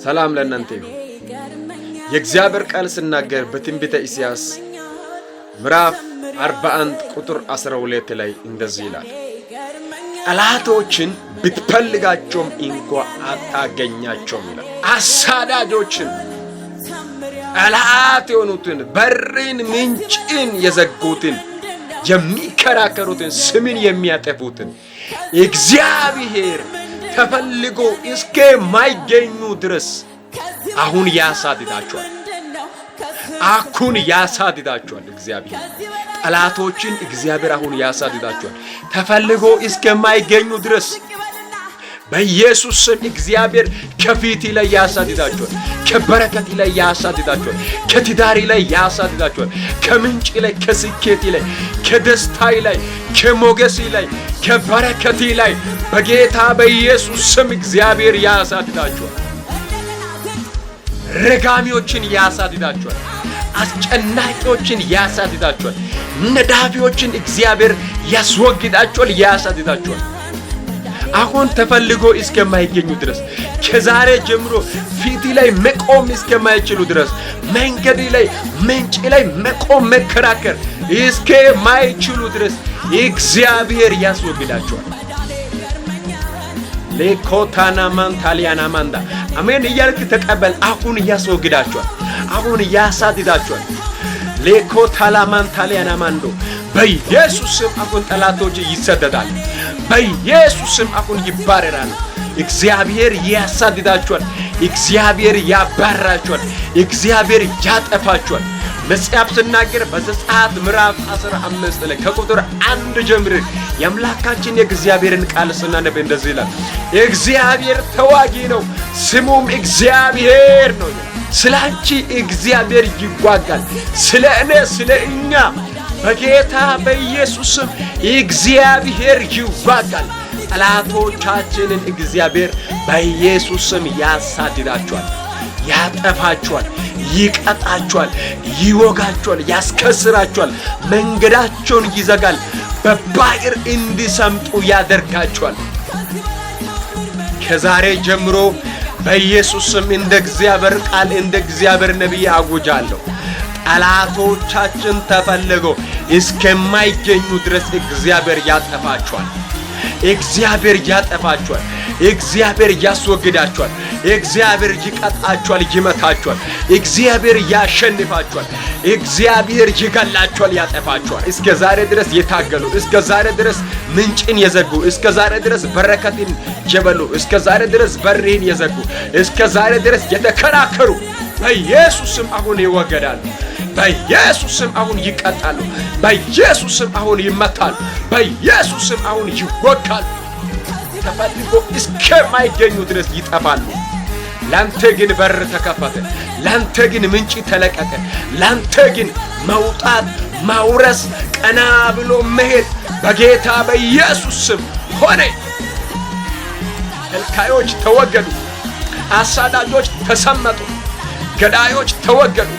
ሰላም ለእናንተ ይሁን። የእግዚአብሔር ቃል ሲናገር በትንቢተ ኢሳይያስ ምዕራፍ 41 ቁጥር 12 ላይ እንደዚህ ይላል፣ ጠላቶችን ብትፈልጋቸውም እንኳ አታገኛቸውም ይላል። አሳዳጆችን፣ ጠላት የሆኑትን፣ በርን ምንጭን የዘጉትን፣ የሚከራከሩትን፣ ስምን የሚያጠፉትን እግዚአብሔር ተፈልጎ እስከማይገኙ ድረስ አሁን ያሳድዳቸዋል። እግዚአብሔር ጠላቶችን እግዚአብሔር አሁን ያሳድዳቸዋል። ተፈልጎ እስከማይገኙ ድረስ በኢየሱስ ስም እግዚአብሔር ከፊት ላይ ያሳድዳቸዋል። ከበረከት ላይ ያሳድዳቸዋል። ከትዳሪ ላይ ያሳድዳቸዋል። ከምንጭ ላይ፣ ከስኬት ላይ፣ ከደስታ ላይ፣ ከሞገስ ላይ፣ ከበረከት ላይ በጌታ በኢየሱስ ስም እግዚአብሔር ያሳድዳቸዋል። ረጋሚዎችን ያሳድዳቸዋል። አስጨናቂዎችን ያሳድዳቸዋል። ነዳፊዎችን እግዚአብሔር ያስወግዳቸዋል፣ ያሳድዳቸዋል። አሁን ተፈልጎ እስከማይገኙ ድረስ ከዛሬ ጀምሮ ፊት ላይ መቆም እስከማይችሉ ድረስ መንገድ ላይ ምንጭ ላይ መቆም መከራከር እስከማይችሉ ድረስ እግዚአብሔር ያስወግዳቸዋል። ለኮታና ማንታሊያና ማንዳ አሜን እያልክ ተቀበል። አሁን ያስወግዳቸዋል። አሁን ያሳድዳቸዋል። ለኮታላ ማንታሊያና ማንዶ በኢየሱስ ስም አሁን ጠላቶች ይሰደዳል። በኢየሱስ ስም አሁን ይባረራል። እግዚአብሔር ያሳድዳቸዋል። እግዚአብሔር ያባራቸዋል። እግዚአብሔር ያጠፋቸዋል። መጽሐፍ ሲናገር በዘጸአት ምዕራፍ 15 ላይ ከቁጥር 1 ጀምሮ የአምላካችን የእግዚአብሔርን ቃል ስናነብ እንደዚህ ይላል፣ እግዚአብሔር ተዋጊ ነው፣ ስሙም እግዚአብሔር ነው። ስለ አንቺ እግዚአብሔር ይዋጋል፣ ስለ እኔ ስለ እኛ በጌታ በኢየሱስ ስም እግዚአብሔር ይዋጋል። ጠላቶቻችንን እግዚአብሔር በኢየሱስ ስም ያሳድዳቸዋል፣ ያጠፋቸዋል፣ ይቀጣቸዋል፣ ይወጋቸዋል፣ ያስከስራቸዋል፣ መንገዳቸውን ይዘጋል፣ በባህር እንዲሰምጡ ያደርጋቸዋል። ከዛሬ ጀምሮ በኢየሱስ ስም እንደ እግዚአብሔር ቃል እንደ እግዚአብሔር ነቢይ አውጃለሁ፣ ጠላቶቻችን ተፈልገው እስከማይገኙ ድረስ እግዚአብሔር ያጠፋቸዋል። እግዚአብሔር ያጠፋቸዋል። እግዚአብሔር ያስወግዳቸዋል። እግዚአብሔር ይቀጣቸዋል፣ ይመታቸዋል። እግዚአብሔር ያሸንፋቸዋል። እግዚአብሔር ይገላቸዋል፣ ያጠፋቸዋል። እስከ ዛሬ ድረስ የታገሉ፣ እስከ ዛሬ ድረስ ምንጭን የዘጉ፣ እስከ ዛሬ ድረስ በረከትን የበሉ፣ እስከ ዛሬ ድረስ በርን የዘጉ፣ እስከ ዛሬ ድረስ የተከራከሩ በኢየሱስ ስም አሁን ይወገዳሉ። በኢየሱስ ስም አሁን ይቀጣሉ። በኢየሱስ ስም አሁን ይመታሉ። በኢየሱስ ስም አሁን ይወጋሉ። ተፈልጎ እስከማይገኙ ድረስ ይጠፋሉ። ላንተ ግን በር ተከፈተ። ላንተ ግን ምንጭ ተለቀቀ። ላንተ ግን መውጣት፣ ማውረስ፣ ቀና ብሎ መሄድ በጌታ በኢየሱስ ስም ሆነ። ከልካዮች ተወገዱ። አሳዳጆች ተሰመጡ። ገዳዮች ተወገዱ።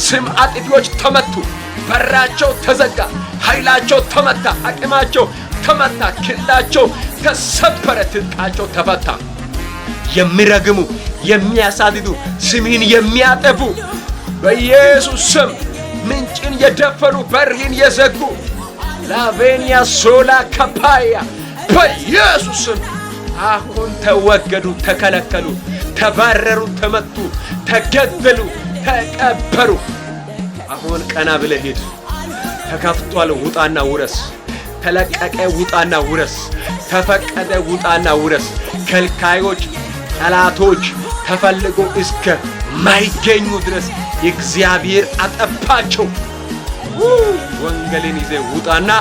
ስም አጥፊዎች ተመቱ። በራቸው ተዘጋ። ኃይላቸው ተመታ። አቅማቸው ተመታ። ክንዳቸው ተሰበረ። ትጥቃቸው ተፈታ። የሚረግሙ፣ የሚያሳድዱ፣ ስምን የሚያጠፉ በኢየሱስ ስም ምንጭን የደፈኑ፣ በርህን የዘጉ ላቬኒያ ሶላ ካፓያ በኢየሱስ ስም አሁን ተወገዱ፣ ተከለከሉ፣ ተባረሩ፣ ተመቱ፣ ተገደሉ፣ ተቀበሩ። አሁን ቀና ብለህ ሂድ። ተከፍቷል፣ ውጣና ውረስ። ተለቀቀ፣ ውጣና ውረስ። ተፈቀደ፣ ውጣና ውረስ። ከልካዮች፣ ጠላቶች ተፈልጎ እስከ ማይገኙ ድረስ እግዚአብሔር አጠፋቸው። ወንጌልን ይዘህ ውጣና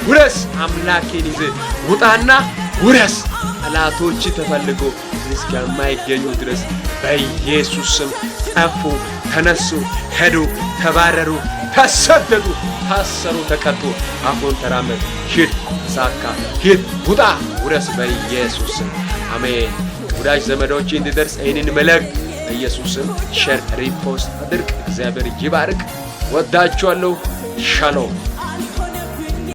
ውረስ። አምላኬን ይዘህ ውጣና ውረስ። ጠላቶች ተፈልጎ እስከ ማይገኙ ድረስ በኢየሱስ ስም ጠፉ፣ ተነሱ፣ ሄዱ፣ ተባረሩ፣ ተሰደዱ፣ ታሰሩ፣ ተቀጡ። አሁን ተራመድ፣ ሂድ፣ ሳካ፣ ሂድ፣ ውጣ፣ ውረስ በኢየሱስ ስም አሜን። ወዳጅ ዘመዶች እንዲደርስ ይህንን መልእክት በኢየሱስ ስም ሼር፣ ሪፖስት አድርግ። እግዚአብሔር ይባርክ። ወዳችኋለሁ። ሻሎም